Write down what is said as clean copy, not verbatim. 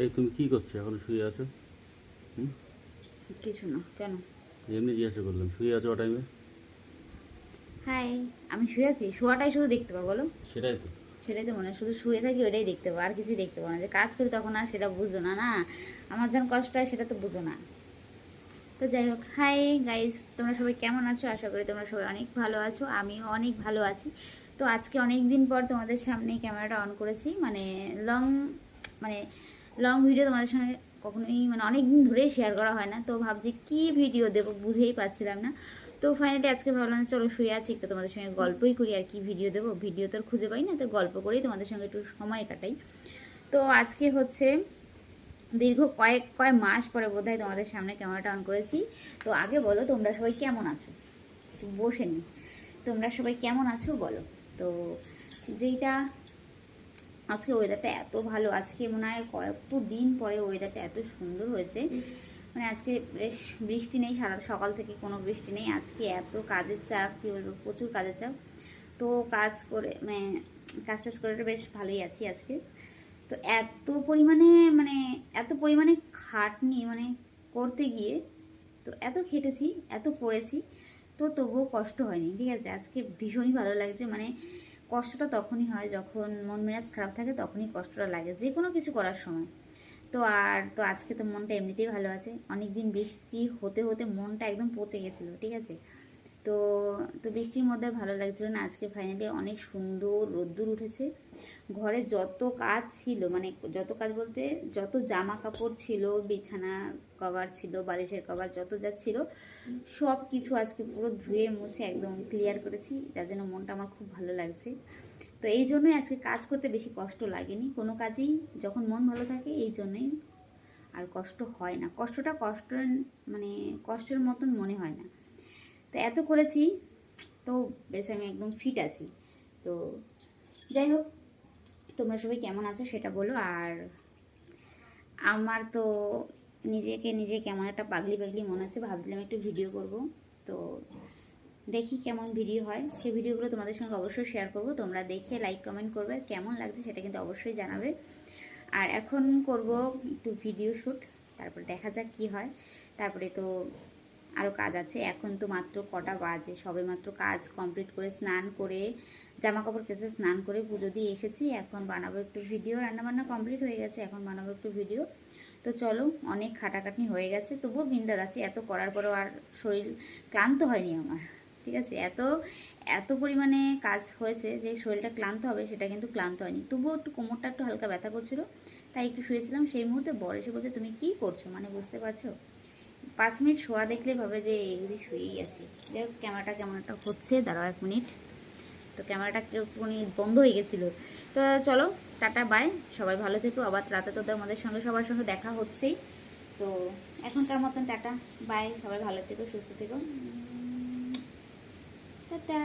এই তুমি কি করছো? এখন শুয়ে আছো? হুম? কিছু না, কেন? এমনি জিজ্ঞাসা করলাম, শুয়ে আছো ও টাইমে? হাই, আমি শুয়ে আছি? শোয়াটাই শুধু দেখতে পাবো বলো? সেটাই তো। সেটাই তো মনে হয়, শুধু শুয়ে থাকি ওটাই দেখতে পাবো, আর কিছুই দেখতে পাবো না। যে কাজ করি তখন আর সেটা বুঝো না, না আমার যখন কষ্ট হয় সেটা তো বুঝো না। তো যাই হোক, হাই গাইস, তোমরা সবাই কেমন আছো? আশা করি তোমরা সবাই অনেক ভালো আছো, আমিও অনেক ভালো আছি। তো আজকে অনেক দিন পর তোমাদের সামনে ক্যামেরাটা অন করেছি, লং মানে লং ভিডিও তোমাদের সঙ্গে কখনোই অনেক দিন ধরেই শেয়ার করা হয় না, তো ভাবছি কি ভিডিও দেবো বুঝেই পাচ্ছিলাম না। তো ফাইনালি আজকে ভাবলাম চলো শুয়ে আছি, একটু তোমাদের সঙ্গে গল্পই করি। আর কি ভিডিও দেবো, ভিডিও তো আর খুঁজে পাই না, তো গল্প করেই তোমাদের সঙ্গে একটু সময় কাটাই। তো আজকে হচ্ছে দীর্ঘ কয়েক মাস পরে বোধহয় তোমাদের সামনে ক্যামেরাটা অন করেছি। তো আগে বলো তোমরা সবাই কেমন আছো? একটু বসে নি, তোমরা সবাই কেমন আছো বলো। তো যেইটা আজকে ওয়েদারটা এত ভালো, আজকে মনে হয় কয়েকটা দিন পরে ওয়েদারটা এত সুন্দর হয়েছে। আজকে বেশ বৃষ্টি নেই, সারা সকাল থেকে কোনো বৃষ্টি নেই। আজকে এত কাজের চাপ, কী বলবো, প্রচুর কাজের চাপ। তো কাজ করে কাজ টাজ করে বেশ ভালোই আছি আজকে। তো মানে এত পরিমাণে খাটনি করতে গিয়ে, তো এত খেটেছি, এত করেছি, তো তবুও কষ্ট হয়নি, ঠিক আছে। আজকে ভীষণই ভালো লাগছে। কষ্টটা তখনই হয় যখন মন মেজাজ খারাপ থাকে, তখনই কষ্টটা লাগে যে কোনো কিছু করার সময়। তো আজকে তো মনটা এমনিতেই ভালো আছে। অনেক দিন বৃষ্টি হতে হতে মনটা একদম পচে গেছিলো, ঠিক আছে। তো তো বৃষ্টির মধ্যে ভালো লাগছিল না। আজকে ফাইনালি অনেক সুন্দর রোদ্দুর উঠেছে। ঘরে যত কাজ ছিল, যত কাজ বলতে যত জামা কাপড় ছিল, বিছানা কভার ছিল, বালিশের কভার, যত যা ছিল সব কিছু আজকে পুরো ধুয়ে মুছে একদম ক্লিয়ার করেছি, যার জন্য মনটা আমার খুব ভালো লাগছে। তো এই জন্যই আজকে কাজ করতে বেশি কষ্ট লাগেনি কোনো কাজেই, যখন মন ভালো থাকে এই জন্যই আর কষ্ট হয় না। কষ্টের মতন মনে হয় না। তো এত করেছি, তো বেশ আমি একদম ফিট আছি। তো যাই হোক, তোমরা সবাই কেমন আছো সেটা বলো। আর আমার তো নিজে কেমন একটা পাগলি পাগলি মনে হচ্ছে, ভাবছিলাম একটু ভিডিও করব। তো দেখি কেমন ভিডিও হয়, সেই ভিডিওগুলো তোমাদের সঙ্গে অবশ্যই শেয়ার করব। তোমরা দেখে লাইক কমেন্ট করবে, কেমন লাগছে সেটা কিন্তু অবশ্যই জানাবে। আর এখন করব একটু ভিডিও শ্যুট, তারপর দেখা যাক কি হয়। তারপরে তো আরও কাজ আছে। এখন তো মাত্র কটা বাজে, সবে মাত্র কাজ কমপ্লিট করে স্নান করে জামা কাপড় কেচে স্নান করে পুজো দিয়ে এসেছি। এখন বানাবো একটু ভিডিও, রান্নাবান্না কমপ্লিট হয়ে গেছে, এখন বানাবো একটু ভিডিও। তো চলো, অনেক খাটাখাটনি হয়ে গেছে, তবুও বিন্দাস আছি। এত করার পরেও আর শরীর ক্লান্ত হয়নি আমার, ঠিক আছে। এত এত পরিমাণে কাজ হয়েছে যে শরীরটা ক্লান্ত হবে সেটা কিন্তু ক্লান্ত হয়নি। তবুও একটু কোমরটা একটু হালকা ব্যথা করছিল, তাই একটু শুয়েছিলাম। সেই মুহূর্তে বর এসে বলছে তুমি কী করছো, বুঝতে পারছো। 5 মিনিট শোয়া দেখলে ভাবে যে এগুলি শুয়েই আছি। যাই হোক, ক্যামেরাটা কেমন একটা হচ্ছে, দাঁড়াও 1 মিনিট। তো ক্যামেরাটা একটুখানি বন্ধ হয়ে গেছিলো। তো চলো, টাটা বাই, সবাই ভালো থেকো। আবার রাতে তো আমাদের সঙ্গে সবার সঙ্গে দেখা হচ্ছেই। তো এখনকার মতন টাটা বাই, সবাই ভালো থেকো, সুস্থ থেকো, টাটা।